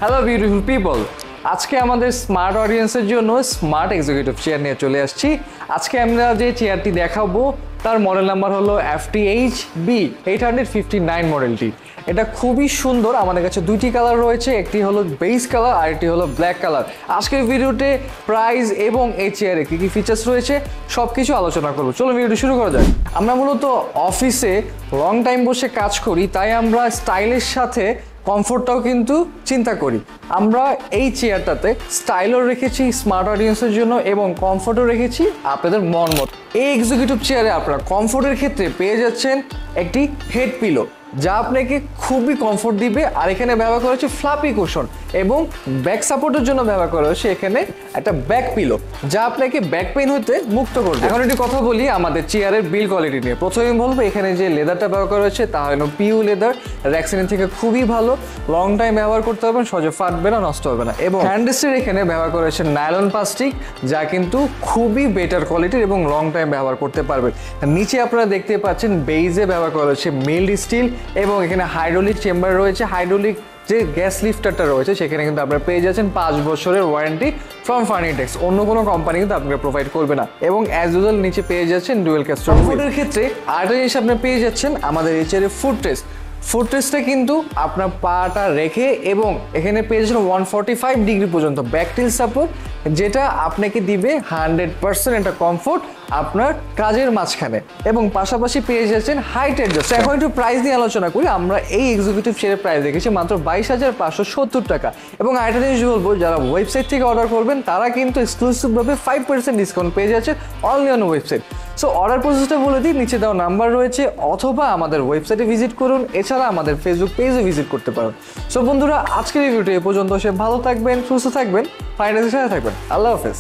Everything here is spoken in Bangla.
হ্যালো বিউটিফুল পিপল, আজকে আমাদের স্মার্ট অডিয়েন্সের জন্য স্মার্ট এক্সিকিউটিভ চেয়ার নিয়ে চলে আসছি। আজকে আমরা যে চেয়ারটি দেখাবো তার মডেল নাম্বার হলো FTHB 859 মডেলটি। এটা খুবই সুন্দর, আমাদের কাছে দুইটি কালার রয়েছে, একটি হলো বেস কালার আর একটি হলো ব্ল্যাক কালার। আজকের ভিডিওতে প্রাইস এবং এই চেয়ারে কী কী ফিচার্স রয়েছে সব কিছু আলোচনা করবো। চলো ভিডিওটি শুরু করা যাক। আমরা মূলত অফিসে লং টাইম বসে কাজ করি, তাই আমরা স্টাইলের সাথে কমফোর্টটাও কিন্তু চিন্তা করি। আমরা এই চেয়ারটাতে স্টাইলও রেখেছি স্মার্ট অডিয়েন্সের জন্য এবং কমফোর্টও রেখেছি আপনাদের মন মতো। এই এক্সিকিউটিভ চেয়ারে আপনারা কমফোর্টের ক্ষেত্রে পেয়ে যাচ্ছেন একটি হেড পিলো, যা আপনাকে খুবই কমফোর্ট দিবে। আর এখানে ব্যবহার করা হচ্ছে ফ্লাপি কুশন এবং ব্যাক সাপোর্টের জন্য ব্যবহার করা হচ্ছে এখানে একটা ব্যাক পিলো, যা আপনাকে ব্যাক পেইন হতে মুক্ত করবে। এখন একটি কথা বলি আমাদের চেয়ারের বিল কোয়ালিটি নিয়ে। প্রথমে বলবো এখানে যে লেদারটা ব্যবহার করা হচ্ছে তা হলো পিউ লেদার, র্যাক্সিনের থেকে খুবই ভালো, লং টাইম ব্যবহার করতে পারবেন, সহজে ফাটবে না, নষ্ট হবে না। এবং হ্যান্ডরেস্টের এখানে ব্যবহার করা হচ্ছে নাইলন প্লাস্টিক, যা কিন্তু খুবই বেটার কোয়ালিটির এবং লং টাইম ব্যবহার করতে পারবেন। নিচে আপনারা দেখতে পাচ্ছেন বেইজে ব্যবহার করা হচ্ছে মিল্ড স্টিল এবং এখানে হাইড্রোলিক চেম্বার রয়েছে। হাইড্রোলিক যে গ্যাস লিফটারটা রয়েছে সেখানে কিন্তু আপনারা পেয়ে যাচ্ছেন 5 বছরের ওয়ারেন্টি ফ্রম ফার্নিটেক্স। অন্য কোনো কোম্পানি কিন্তু আপনাকে প্রোভাইড করবে না। এবং অ্যাজ ইউজুয়াল নিচে পেয়ে যাচ্ছেন ডুয়েল ক্যাস্টর ফুডের ক্ষেত্রে আরেকটা জিনিস আপনি পেয়ে যাচ্ছেন আমাদের এই চেয়ারে ফুড টেস্টটা কিন্তু আপনার পাটা রেখে এবং এখানে পেয়ে যাচ্ছেন 145 ডিগ্রি পর্যন্ত ব্যাকটিল সাপোর্ট, যেটা আপনাকে দিবে 100% একটা কমফোর্ট আপনার কাজের মাঝখানে। এবং পাশাপাশি পেয়ে যাচ্ছেন হাইট অ্যাডজাস্ট। এখন একটু প্রাইস নিয়ে আলোচনা করি। আমরা এই এক্সিকিউটিভ চেয়ারের প্রাইস দেখেছি মাত্র 22,570 টাকা। এবং আরেকটা জিনিস বলবো, যারা ওয়েবসাইট থেকে অর্ডার করবেন তারা কিন্তু এক্সক্লুসিভভাবে 5% ডিসকাউন্ট পেয়ে যাচ্ছেন only on website. So order প্রসেসটা বলে দিই, নিচে দেওয়া নাম্বার রয়েছে, অথবা আমাদের ওয়েবসাইটে ভিজিট করুন, এছাড়া আমাদের ফেসবুক পেজে ভিজিট করতে পারেন। সো বন্ধুরা, আজকের এই ভিডিওটি এ পর্যন্ত। সে ভালো থাকবেন, সুস্থ থাকবেন, ফাইন্যান্সের সাথে থাকবেন। আল্লাহ হাফেজ।